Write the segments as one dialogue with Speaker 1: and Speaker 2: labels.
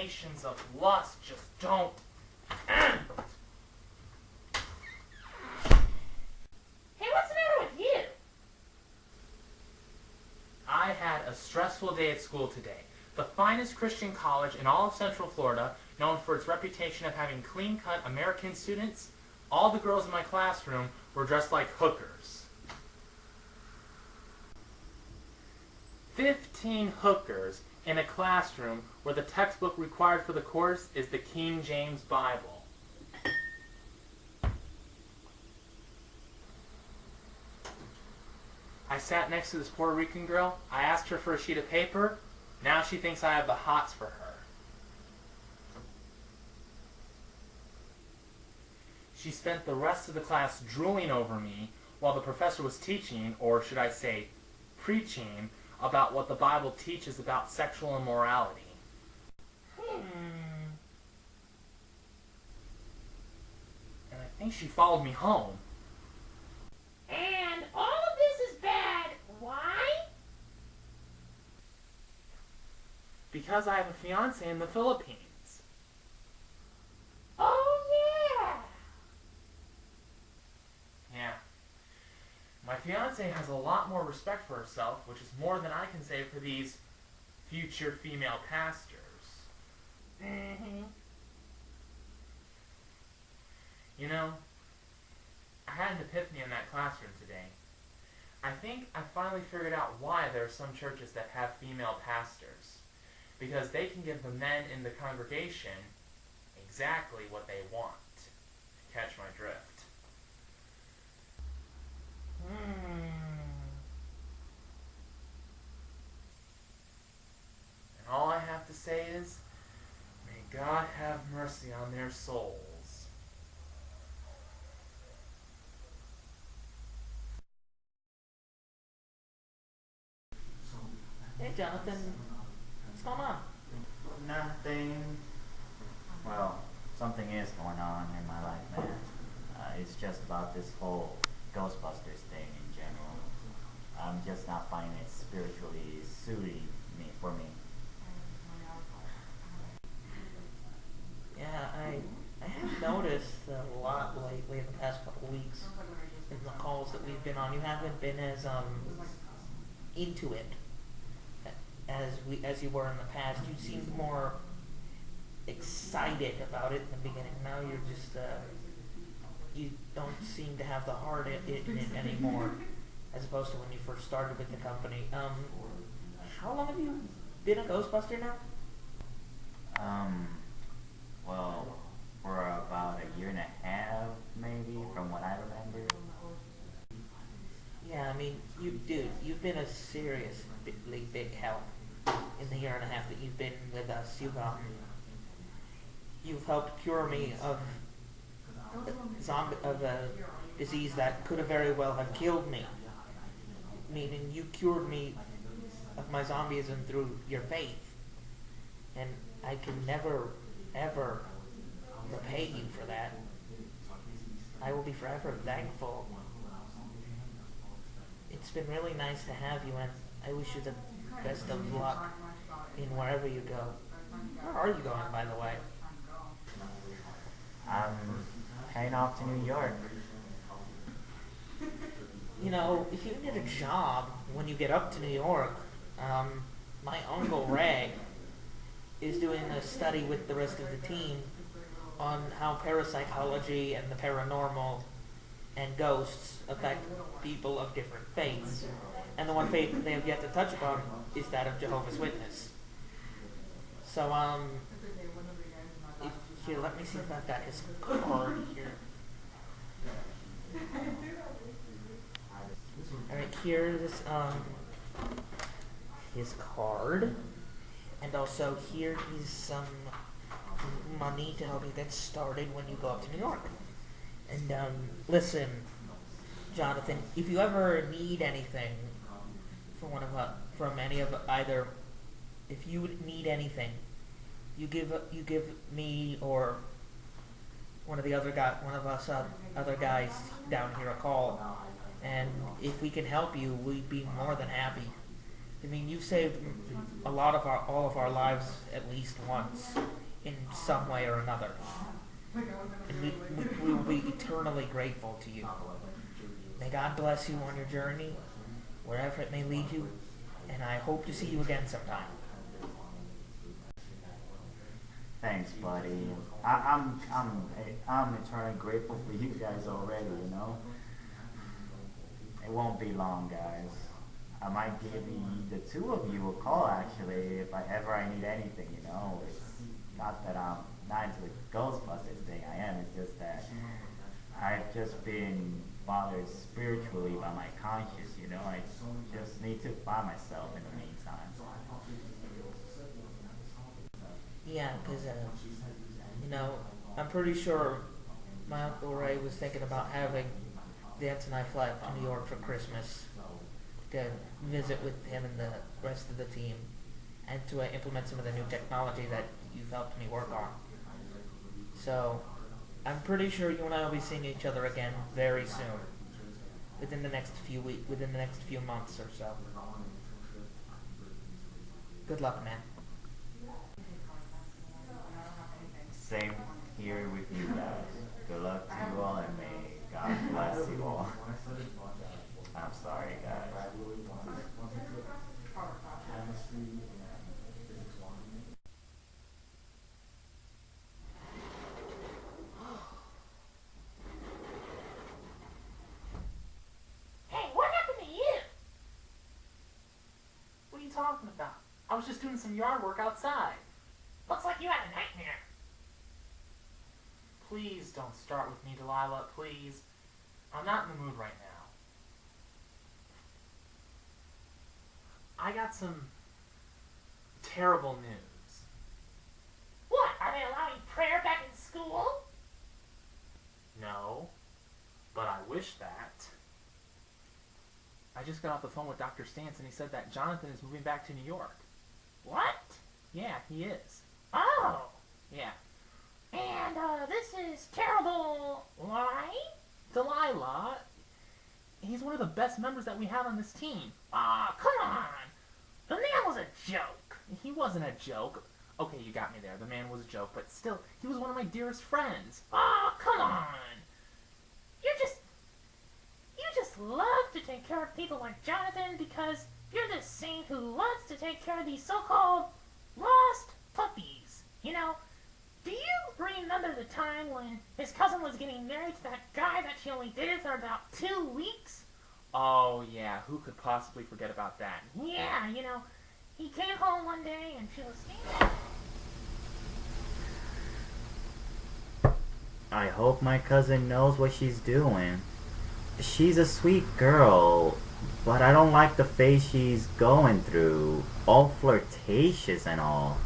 Speaker 1: temptations of lust just don't end.
Speaker 2: Hey, what's the matter with you?
Speaker 1: I had a stressful day at school today. The finest Christian college in all of Central Florida, known for its reputation of having clean-cut American students, all the girls in my classroom were dressed like hookers. 15 hookers in a classroom where the textbook required for the course is the King James Bible. I sat next to this Puerto Rican girl. I asked her for a sheet of paper. Now she thinks I have the hots for her. She spent the rest of the class drooling over me while the professor was teaching, or should I say, preaching, about what the Bible teaches about sexual immorality. And I think she followed me home.
Speaker 2: And all of this is bad. Why?
Speaker 1: Because I have a fiance in the Philippines.
Speaker 2: Oh, yeah.
Speaker 1: Yeah. My fiance has a lot more respect for herself, which is more than I can say for these future female pastors.
Speaker 2: Mm-hmm.
Speaker 1: You know, I had an epiphany in that classroom today. I think I finally figured out why there are some churches that have female pastors. Because they can give the men in the congregation exactly what they want. Catch my drift. And all I have to say is, may God have mercy on their souls.
Speaker 2: Hey, Jonathan. What's going on?
Speaker 3: Nothing. Well, something is going on in my life, man. It's just about this whole Ghostbusters thing in general. I'm just not finding it spiritually suiting for me.
Speaker 2: Yeah, I have noticed a lot lately in the past couple weeks in the calls that we've been on. You haven't been as into it as you were in the past. You seemed more excited about it in the beginning. Now you're just you don't seem to have the heart in it anymore, as opposed to when you first started with the company. How long have you been a Ghostbuster now?
Speaker 3: Well, for about a year and a half, maybe, from what I remember.
Speaker 2: Yeah, I mean, you've been a seriously big help in the year and a half that you've been with us. You've helped cure me of a disease that could have very well have killed me. Meaning, you cured me of my zombieism through your faith, and I can never, ever repay you for that. I will be forever thankful. It's been really nice to have you, and I wish you the best of luck in wherever you go. Where are you going, by the way?
Speaker 3: I'm heading off to New York.
Speaker 2: You know, if you need a job when you get up to New York, my Uncle Ray is doing a study with the rest of the team on how parapsychology and the paranormal and ghosts affect people of different faiths. And the one faith that they have yet to touch upon is that of Jehovah's Witness. So, here, let me see if I've got his card here. Alright, here's his card. And also here is some money to help you get started when you go up to New York. And listen, Jonathan, if you ever need anything from any of either, if you need anything, you give me or one of us other guys down here a call, and if we can help you, we'd be more than happy. I mean, you've saved all of our lives at least once, in some way or another, and we will be eternally grateful to you. May God bless you on your journey, wherever it may lead you, and I hope to see you again sometime.
Speaker 3: Thanks, buddy. I'm eternally grateful for you guys already. You know, it won't be long, guys. I might give the two of you a call actually if I need anything. You know, it's not that I'm not into the Ghostbusters thing. I am. It's just that I've just been bothered spiritually by my conscience. You know, I just need to find myself in the meantime.
Speaker 2: Yeah, because, I'm pretty sure my Uncle Ray was thinking about having Dance and I fly up to New York for Christmas to visit with him and the rest of the team and to implement some of the new technology that you've helped me work on. So, I'm pretty sure you and I will be seeing each other again very soon, within the next few months or so. Good luck, man.
Speaker 3: Same here with you guys. Good luck to you all and may God bless you all. I'm sorry, guys.
Speaker 1: Hey, what happened to you? What are you talking about? I was just doing some yard work outside. Looks like you had a nightmare. Please don't start with me, Delilah, please. I'm not in the mood right now. I got some terrible news.
Speaker 4: What? Are they allowing prayer back in school?
Speaker 1: No, but I wish that. I just got off the phone with Dr. Stantz and he said that Jonathan is moving back to New York.
Speaker 4: What?
Speaker 1: Yeah, he is.
Speaker 4: Oh.
Speaker 1: Yeah.
Speaker 4: And, this is terrible. Why?
Speaker 1: Delilah, he's one of the best members that we have on this team.
Speaker 4: Aw, come on. The man was a joke.
Speaker 1: He wasn't a joke. Okay, you got me there. The man was a joke, but still, he was one of my dearest friends.
Speaker 4: Aw, come on. You just love to take care of people like Jonathan because you're the saint who loves to take care of these so-called lost puppies. You know, do you remember the time when his cousin was getting married to that guy that she only dated for about 2 weeks?
Speaker 1: Oh, yeah, who could possibly forget about that?
Speaker 4: Yeah, you know, he came home one day and she was standing.
Speaker 3: I hope my cousin knows what she's doing. She's a sweet girl, but I don't like the phase she's going through. All flirtatious and all.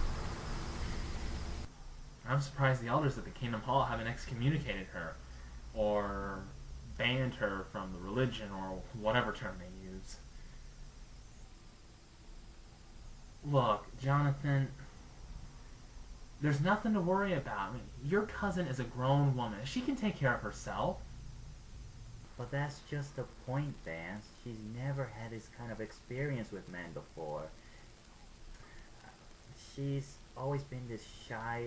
Speaker 1: I'm surprised the elders at the Kingdom Hall haven't excommunicated her, or banned her from the religion, or whatever term they use. Look, Jonathan, there's nothing to worry about. I mean, your cousin is a grown woman. She can take care of herself.
Speaker 3: But that's just the point, Vance. She's never had this kind of experience with men before. She's always been this shy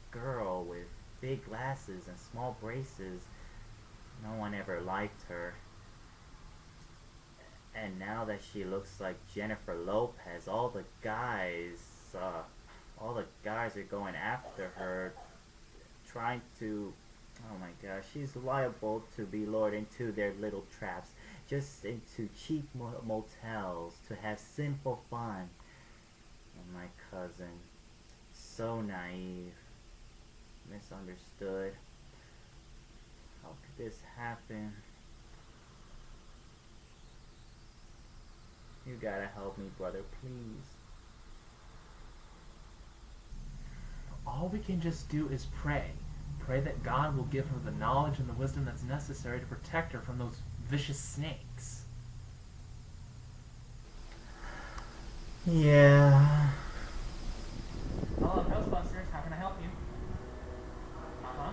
Speaker 3: girl with big glasses and small braces. No one ever liked her. And now that she looks like Jennifer Lopez, all the guys are going after her, trying to, oh my gosh, she's liable to be lured into their little traps, just into cheap motels to have simple fun. And my cousin, so naive, misunderstood. How could this happen? You gotta help me, brother, please.
Speaker 1: All we can just do is pray. Pray that God will give her the knowledge and the wisdom that's necessary to protect her from those vicious snakes.
Speaker 3: Yeah.
Speaker 1: Hello, Ghostbusters. How can I help you? Uh-huh.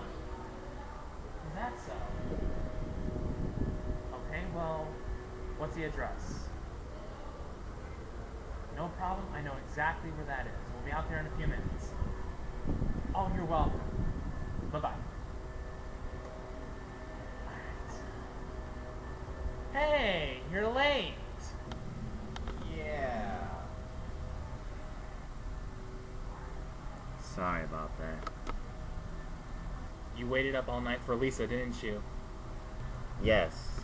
Speaker 1: Is that so? Okay, well, what's the address? No problem. I know exactly where that is. We'll be out there in a few minutes. Oh, you're welcome. Bye-bye. Hey, you're late.
Speaker 3: Yeah. Sorry about that.
Speaker 1: You waited up all night for Lisa, didn't you?
Speaker 3: Yes,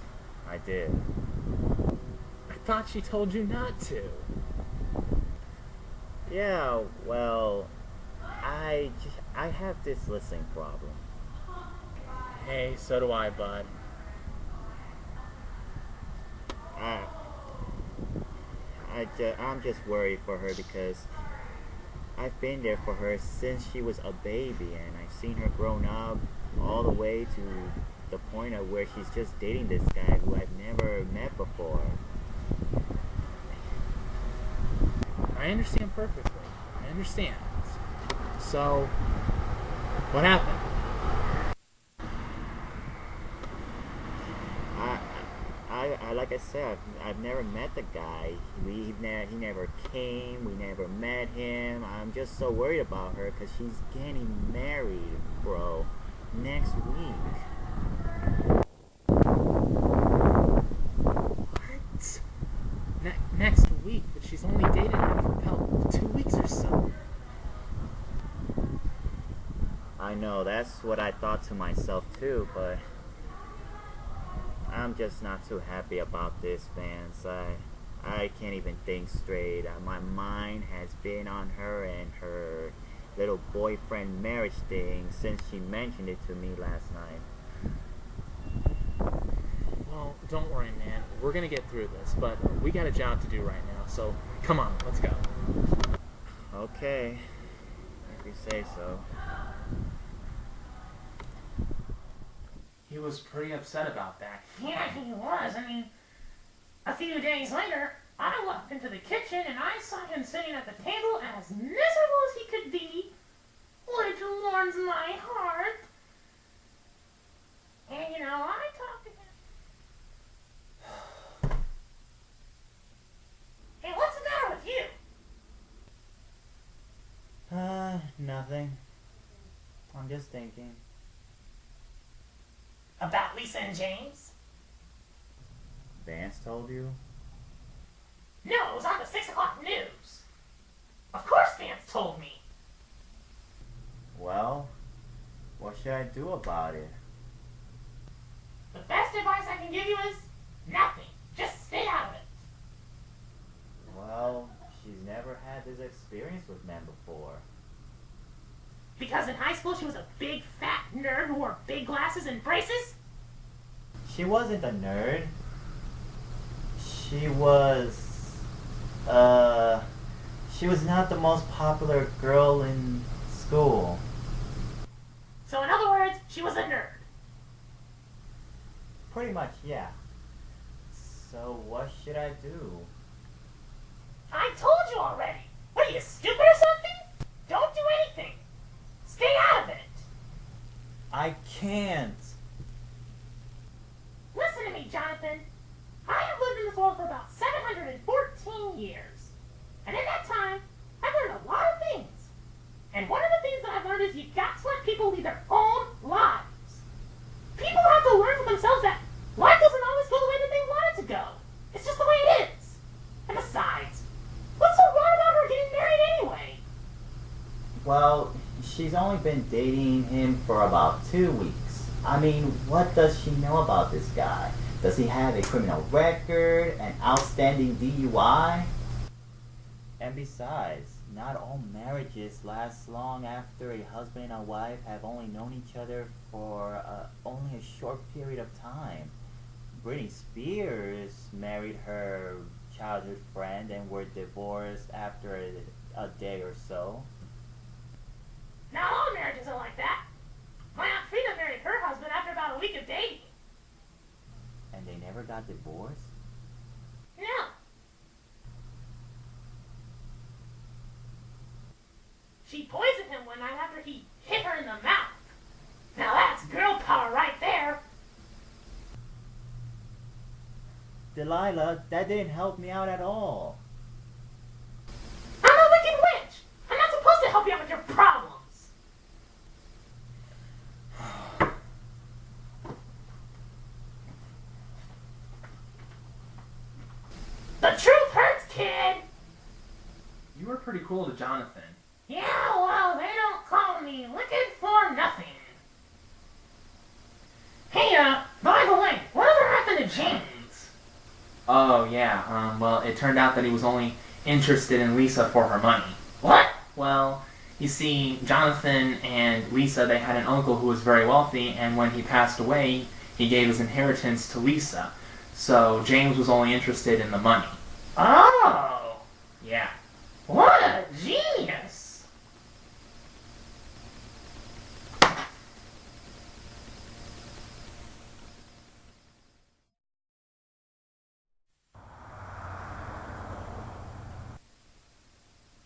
Speaker 3: I did.
Speaker 1: I thought she told you not to.
Speaker 3: Yeah, well, I have this listening problem.
Speaker 1: Hey, so do I, bud.
Speaker 3: I, I'm just worried for her because I've been there for her since she was a baby, and I've seen her grown up all the way to the point of where she's just dating this guy who I've never met before.
Speaker 1: I understand perfectly. I understand. So, what happened?
Speaker 3: Like I said, I've never met the guy. He never came. We never met him. I'm just so worried about her because she's getting married, bro, next week.
Speaker 1: What? Next week, but she's only dated him for about 2 weeks or so.
Speaker 3: I know, that's what I thought to myself too, but I'm just not too happy about this, Vance. I can't even think straight. My mind has been on her and her little boyfriend marriage thing since she mentioned it to me last night.
Speaker 1: Well, don't worry, man. We're gonna get through this, but we got a job to do right now, so come on, let's go.
Speaker 3: Okay, if you say so.
Speaker 1: He was pretty upset about that.
Speaker 4: Yeah, he was. I mean, a few days later, I walked into the kitchen and I saw him sitting at the table as miserable as he could be, which warms my heart. And, I talked to him. Hey, what's the matter with you?
Speaker 3: Nothing. I'm just thinking.
Speaker 4: About Lisa and James?
Speaker 3: Vance told you?
Speaker 4: No, it was on the 6 o'clock news. Of course Vance told me.
Speaker 3: Well, what should I do about it?
Speaker 4: The best advice I can give you is nothing. Just stay out of it.
Speaker 3: Well, she's never had this experience with men before.
Speaker 4: Because in high school she was a big fat nerd who wore big glasses and braces?
Speaker 3: She wasn't a nerd. She was not the most popular girl in school.
Speaker 4: So in other words, she was a nerd.
Speaker 3: Pretty much, yeah. So what should I do?
Speaker 4: I told you already. What are you, stupid or something? Don't do anything. Stay out of it.
Speaker 3: I can't.
Speaker 4: Listen to me, Jonathan. I have lived in this world for about 714 years. And in that time, I've learned a lot of things. And one of the things that I've learned is you got to let people lead their own lives. People have to learn for themselves that life doesn't always go the way that they want it to go. It's just the way it is. And besides, what's so wrong about her getting married anyway?
Speaker 3: Well, she's only been dating him for about 2 weeks. I mean, what does she know about this guy? Does he have a criminal record, an outstanding DUI? And besides, not all marriages last long after a husband and a wife have only known each other for only a short period of time. Britney Spears married her childhood friend and were divorced after a day or so.
Speaker 4: Not all marriages are like that. My Aunt Frida married her husband after about a week of dating.
Speaker 3: And they never got divorced?
Speaker 4: No. She poisoned him one night after he hit her in the mouth. Now that's girl power right there.
Speaker 3: Delilah, that didn't help me out at all.
Speaker 4: The truth hurts, kid.
Speaker 1: You were pretty cool to Jonathan.
Speaker 4: Yeah, well, they don't call me Wicked for nothing. Hey, by the way, whatever happened to James?
Speaker 1: Oh, yeah, well, it turned out that he was only interested in Lisa for her money.
Speaker 4: What?
Speaker 1: Well, you see, Jonathan and Lisa, they had an uncle who was very wealthy, and when he passed away, he gave his inheritance to Lisa. So James was only interested in the money.
Speaker 4: Oh,
Speaker 1: Yeah.
Speaker 4: what a genius.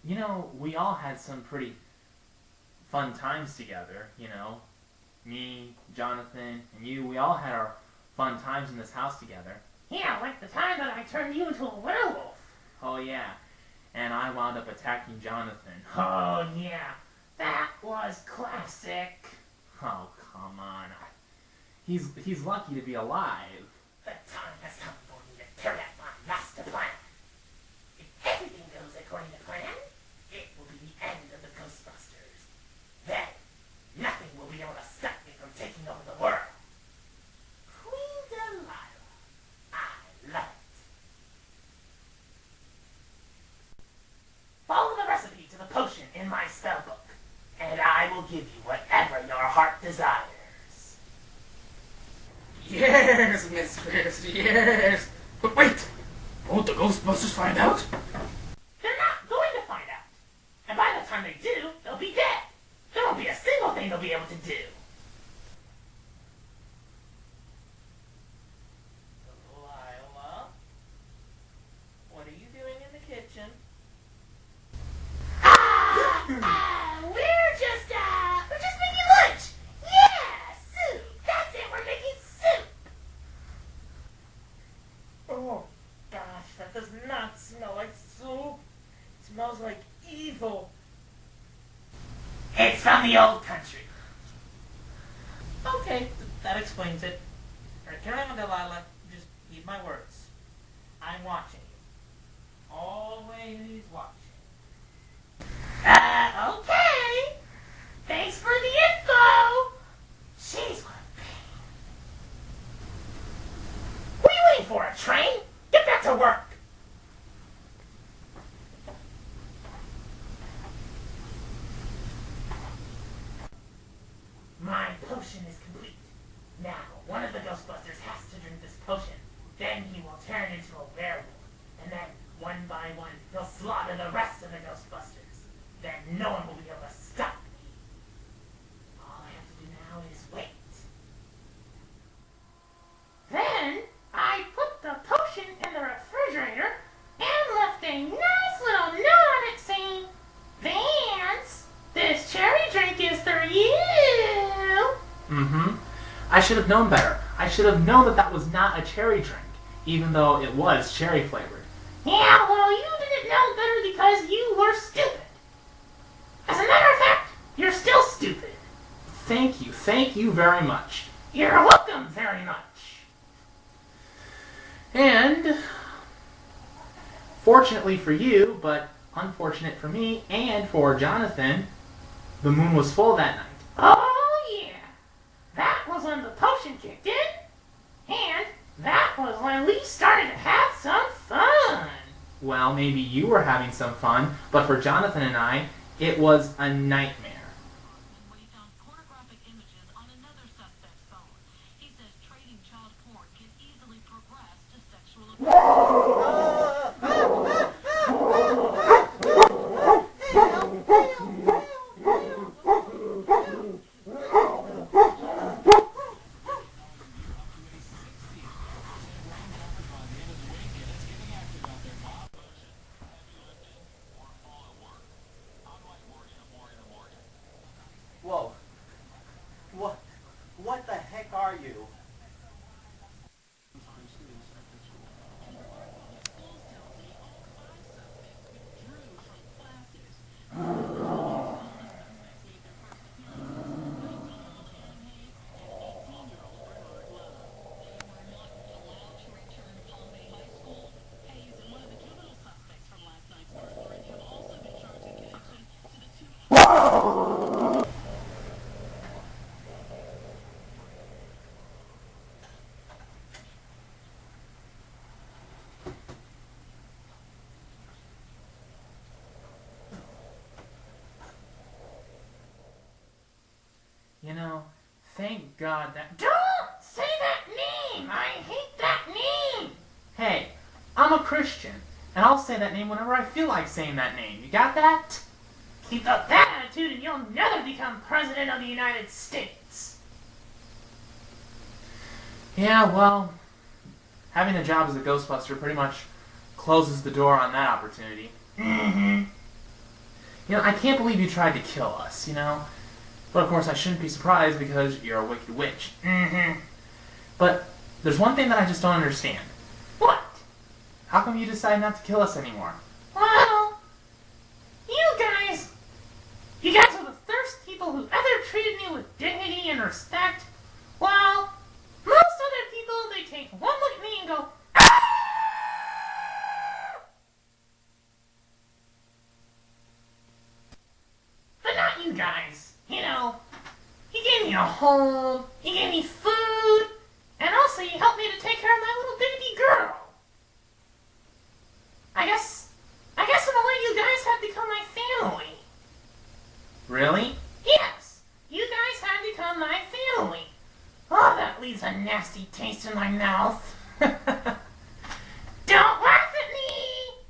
Speaker 1: You know, we all had some pretty fun times together, you know. Me, Jonathan, and you, we all had our fun times in this house together.
Speaker 4: Yeah, like the time that I turned you into a werewolf.
Speaker 1: Oh, yeah. And I wound up attacking Jonathan.
Speaker 4: Oh, yeah, that was classic.
Speaker 1: Oh, come on. He's lucky to be alive.
Speaker 4: The time has come for me to carry out my master plan. If everything goes according to plan, it will be the end of the Ghostbusters. Then, nothing will be able to stop me from taking over the world. Queen Delilah. I love it. Follow the recipe to the potion in my spell book, and I will give you whatever your heart desires.
Speaker 5: Yes, mistress, yes. But wait! Won't the Ghostbusters find out?
Speaker 4: They're not going to find out. And by the time they do, they'll be dead. There won't be a single thing they'll be able to do.
Speaker 2: Delilah? What are you doing in the kitchen?
Speaker 4: We're just making lunch. Yeah, soup. That's it. We're making soup.
Speaker 2: Oh, gosh, that does not smell like soup. It smells like evil.
Speaker 4: It's from the old country.
Speaker 2: Okay, that explains it. Alright, carry on, Delilah. Just heed my words. I'm watching you. Always watching.
Speaker 4: Okay. Thanks for the info. Jeez, what a pain. What are you waiting for, a train? Get back to work. My potion is complete. Now, one of the Ghostbusters has to drink this potion. Then he will turn into a werewolf. And then, one by one, he'll slaughter the rest of the Ghostbusters. Then no one will be able to stop me. All I have to do now is wait. Then, I put the potion in the refrigerator and left a nice little note on it saying, Vance, this cherry drink is for you.
Speaker 1: Mm-hmm. I should have known better. I should have known that that was not a cherry drink, even though it was cherry flavored.
Speaker 4: Yeah, well, you didn't know better because you were stupid. As a matter of fact, you're still stupid.
Speaker 1: Thank you very much.
Speaker 4: You're welcome very much.
Speaker 1: And, fortunately for you, but unfortunate for me and for Jonathan, the moon was full that night.
Speaker 4: Oh, yeah. That was when the potion kicked in, and that was when we started to have some fun.
Speaker 1: Well, maybe you were having some fun, but for Jonathan and I, it was a nightmare.
Speaker 6: When he found pornographic images on another suspect's phone. He says trading child porn can easily progress to sexual abuse.
Speaker 1: God, that...
Speaker 4: Don't say that name! I hate that name!
Speaker 1: Hey, I'm a Christian, and I'll say that name whenever I feel like saying that name. You got that?
Speaker 4: Keep up that attitude and you'll never become President of the United States.
Speaker 1: Yeah, well, having a job as a Ghostbuster pretty much closes the door on that opportunity.
Speaker 4: Mm-hmm.
Speaker 1: I can't believe you tried to kill us, But of course I shouldn't be surprised because you're a wicked witch.
Speaker 4: Mm-hmm.
Speaker 1: But there's one thing that I just don't understand.
Speaker 4: What?
Speaker 1: How come you decided not to kill us anymore?
Speaker 4: Well, you guys are the first people who ever treated me with dignity and respect. While most other people, they take one look at me and go, "Ah!" But not you guys. You gave me a home, you gave me food, and also you helped me to take care of my little baby girl. I guess in a way you guys have become my family.
Speaker 1: Really?
Speaker 4: Yes, you guys have become my family. Oh, that leaves a nasty taste in my mouth. Don't laugh at me!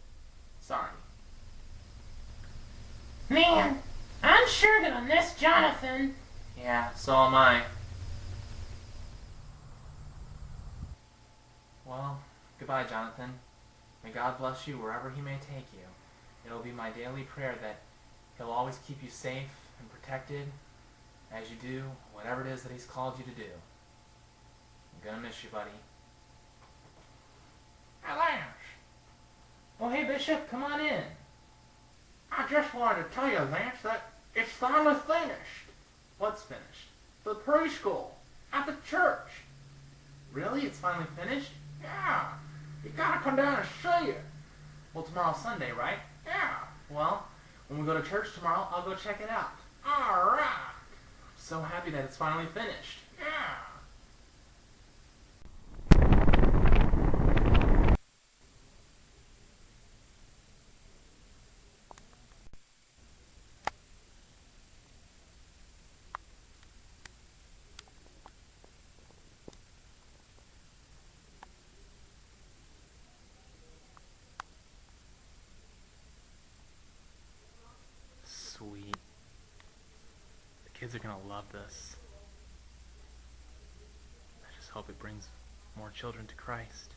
Speaker 1: Sorry.
Speaker 4: Man, I'm sure gonna miss Jonathan.
Speaker 1: Yeah, so am I. Well, goodbye, Jonathan. May God bless you wherever he may take you. It'll be my daily prayer that he'll always keep you safe and protected as you do whatever it is that he's called you to do. I'm gonna miss you, buddy.
Speaker 5: Alas,
Speaker 1: Oh, hey, Bishop, come on in.
Speaker 5: I just wanted to tell you, Lance, that it's finally finished.
Speaker 1: What's finished?
Speaker 5: The preschool at the church.
Speaker 1: Really? It's finally finished?
Speaker 5: Yeah, you gotta come down and see it.
Speaker 1: Well, tomorrow's Sunday, right?
Speaker 5: Yeah,
Speaker 1: Well, when we go to church tomorrow, I'll go check it out.
Speaker 5: all right.
Speaker 1: I'm so happy that it's finally finished.
Speaker 5: Yeah.
Speaker 1: Sweet. The kids are gonna love this. I just hope it brings more children to Christ.